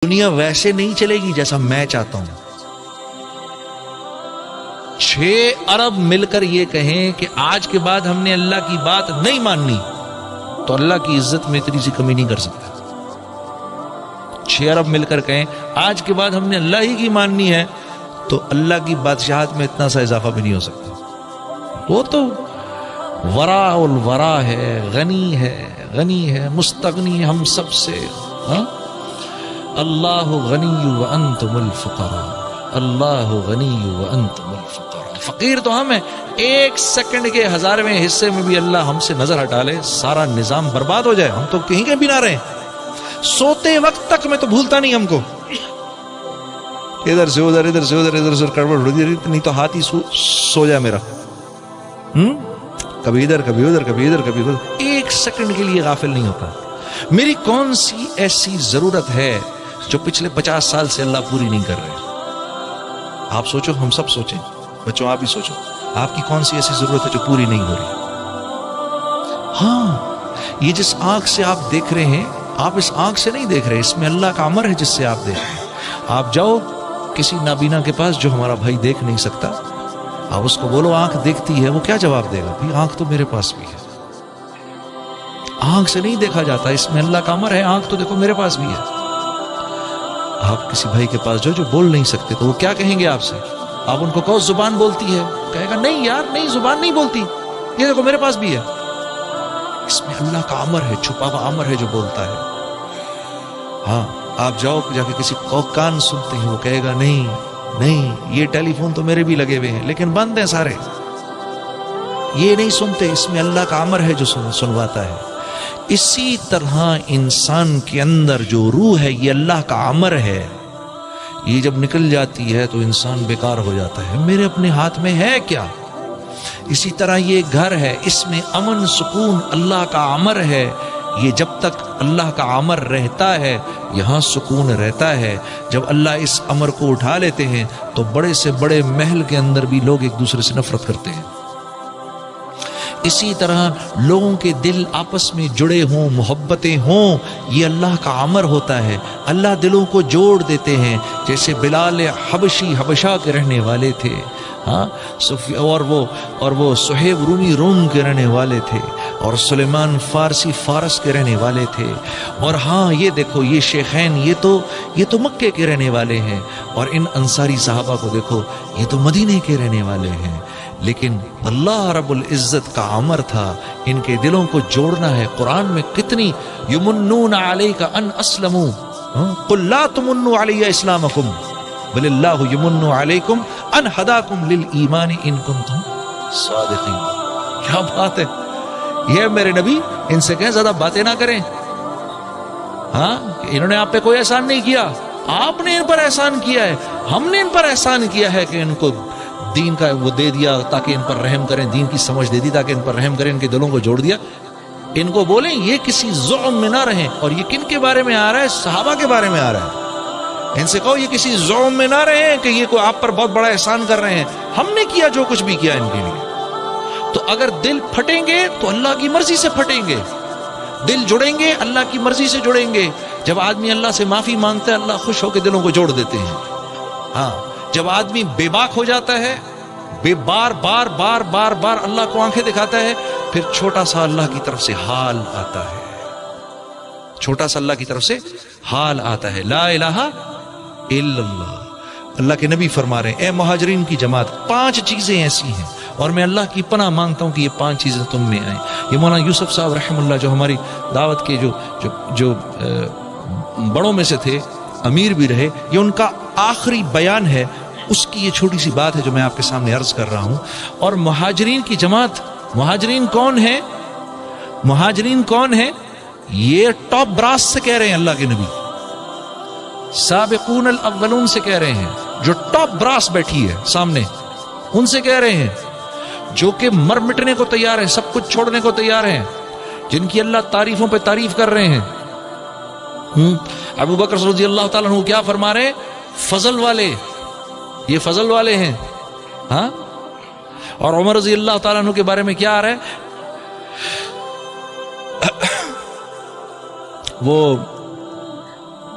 دنیا ویسے نہیں چلے گی جیسا میں چاہتا ہوں۔ 6 ارب مل کر یہ کہیں کہ آج کے بعد ہم نے اللہ کی بات نہیں ماننی تو اللہ کی عزت میں اتنی سی کمی نہیں کر سکتا۔ 6 ارب مل کر کہیں آج کے بعد ہم نے اللہ ہی کی ماننی ہے تو اللہ کی بادشاہت میں اتنا سا اضافہ بھی نہیں ہو سکتا۔ وہ تو ورا الورا ہے، غنی ہے، مستغنی ہم سب سے۔ اللہ غنی وانتم الفقراء، اللہ غنی وانتم الفقراء۔ فقیر تو ہم ہیں، 1 سیکنڈ کے 1000ویں حصے میں بھی اللہ ہم سے نظر ہٹا لے، سارا نظام برباد ہو جائے، ہم تو کہیں کے بھی نہ رہیں۔ سوتے وقت تک میں تو بھولتا نہیں ہم کو، ادھر سے ادھر، ادھر سے ادھر، ادھر سے کڑوڑ نہیں تو ہاتھ ہی سو جائے میرا، کبھی ادھر کبھی ادھر، کبھی ادھر کبھی ادھر، 1 سیکنڈ کے لیے غافل نہیں ہوتا۔ میری کون سی ایسی ضرورت ہے جو پچھلے 50 سال سے اللہ پوری نہیں کر رہے؟ آپ سوچو، ہم سب سوچیں، بچوں آپ بھی سوچو، آپ کی کون سی ایسی ضرورت ہے جو پوری نہیں ہو رہی؟ ہاں، یہ جس آنکھ سے آپ دیکھ رہے ہیں، آپ اس آنکھ سے نہیں دیکھ رہے، اس میں اللہ کا امر ہے جس سے آپ دیکھ رہے ہیں۔ آپ جاؤ کسی نابینا کے پاس جو ہمارا بھائی دیکھ نہیں سکتا، آپ اس کو بولو آنکھ دیکھتی ہے، وہ کیا جواب دے گا؟ بھی آنکھ تو میرے پاس بھی ہے۔ آنکھ سے نہیں دیکھا جاتا، اس میں اللہ کا امر ہے، آنکھ تو دیکھو میرے پاس بھی ہے۔ آپ کسی بھائی کے پاس جو بول نہیں سکتے تو وہ کیا کہیں گے آپ سے؟ آپ ان کو کہو زبان بولتی ہے، کہے گا نہیں یار نہیں، زبان نہیں بولتی، یہ دیکھو میرے پاس بھی ہے۔ اس میں اللہ کا امر ہے، چھپا ہوا امر ہے جو بولتا ہے۔ ہاں، آپ جاؤ جا کے کسی کو کان سنتے ہیں، وہ کہے گا نہیں، یہ ٹیلی فون تو میرے بھی لگے ہوئے ہیں لیکن بند ہیں سارے، یہ نہیں سنتے، اس میں اللہ کا امر ہے جو سنواتا ہے۔ اسی طرح انسان کے اندر جو روح ہے، یہ اللہ کا امر ہے، یہ جب نکل جاتی ہے تو انسان بیکار ہو جاتا ہے، میرے اپنے ہاتھ میں ہے کیا؟ اسی طرح یہ گھر ہے، اس میں امن سکون اللہ کا امر ہے، یہ جب تک اللہ کا امر رہتا ہے یہاں سکون رہتا ہے۔ جب اللہ اس امر کو اٹھا لیتے ہیں تو بڑے سے بڑے محل کے اندر بھی لوگ ایک دوسرے سے نفرت کرتے ہیں۔ اسی طرح لوگوں کے دل آپس میں جڑے ہوں، محبتیں ہوں، یہ اللہ کا امر ہوتا ہے۔ اللہ دلوں کو جوڑ دیتے ہیں، جیسے بلال حبشی حبشہ کے رہنے والے تھے، ہاں، اور وہ صہیب رومی روم کے رہنے والے تھے، اور سلیمان فارسی فارس کے رہنے والے تھے، اور ہاں یہ دیکھو یہ شیخین یہ تو مکے کے رہنے والے ہیں، اور ان انصاری صحابہ کو دیکھو یہ تو مدینے کے رہنے والے ہیں۔ لیکن اللہ رب العزت کا امر تھا ان کے دلوں کو جوڑنا ہے۔ قرآن میں کتنی یمنون علیک ان اسلموا، قل لا تمنوا علی اسلامکم بل اللہ یمن علیکم ان ہداکم للایمان ان کنتم صادقین۔ کیا بات ہے، یہ میرے نبی ان سے کہیں زیادہ باتیں نہ کریں، ہاں، انہوں نے آپ پہ کوئی احسان نہیں کیا، آپ نے ان پر احسان کیا ہے، ہم نے ان پر احسان کیا ہے کہ ان کو دین کا وہ دے دیا تاکہ ان پر رحم کریں، دین کی سمجھ دے دی تاکہ ان پر رحم کریں، ان کے دلوں کو جوڑ دیا۔ ان کو بولیں یہ کسی زعم میں نہ رہیں، اور یہ کن کے بارے میں آ رہا ہے؟ صحابہ کے بارے میں آ رہا ہے۔ ان سے کہو یہ کسی زعم میں نہ رہیں کہ یہ کوئی آپ پر بہت بڑا احسان کر رہے ہیں، ہم نے کیا جو کچھ بھی کیا ان کے لیے۔ تو اگر دل پھٹیں گے تو اللہ کی مرضی سے پھٹیں گے، دل جڑیں گے اللہ کی مرضی سے جڑیں گے۔ جب آدمی اللہ سے معافی مانگتا ہے اللہ خوش ہو کے دلوں کو جوڑ دیتے ہیں۔ ہاں، جب آدمی بے باک ہو جاتا ہے، بار بار اللہ کو آنکھیں دکھاتا ہے، پھر چھوٹا سا اللہ کی طرف سے حال آتا ہے، چھوٹا سا اللہ کی طرف سے حال آتا ہے، لا الہ الا اللہ۔ اللہ کے نبی فرما رہے ہیں اے مہاجرین کی جماعت، 5 چیزیں ایسی ہیں اور میں اللہ کی پناہ مانگتا ہوں کہ یہ 5 چیزیں تم میں آئیں۔ یہ مولانا یوسف صاحب رحم اللہ جو ہماری دعوت کے جو بڑوں میں سے تھے، امیر بھی رہے، یہ ان کا آخری بیان ہے، اس کی یہ چھوٹی سی بات ہے جو میں آپ کے سامنے عرض کر رہا ہوں۔ اور مہاجرین کی جماعت، مہاجرین کون ہے؟ مہاجرین کون ہے؟ یہ ٹاپ براس سے کہہ رہے ہیں اللہ کے نبی، سابقون الاولون سے کہہ رہے ہیں، جو ٹاپ براس بیٹھی ہے سامنے ان سے کہہ رہے ہیں، جو کہ مر مٹنے کو تیار ہیں، سب کچھ چھوڑنے کو تیار ہیں، جن کی اللہ تعریفوں پہ تعریف کر رہے ہیں۔ ابو بکر رضی اللہ تعالیٰ عنہ کیا فرما رہے ہیں؟ فضل والے، یہ فضل والے ہیں، ہاں۔ اور عمر رضی اللہ تعالیٰ عنہ کے بارے میں کیا آ رہا ہے؟ وہ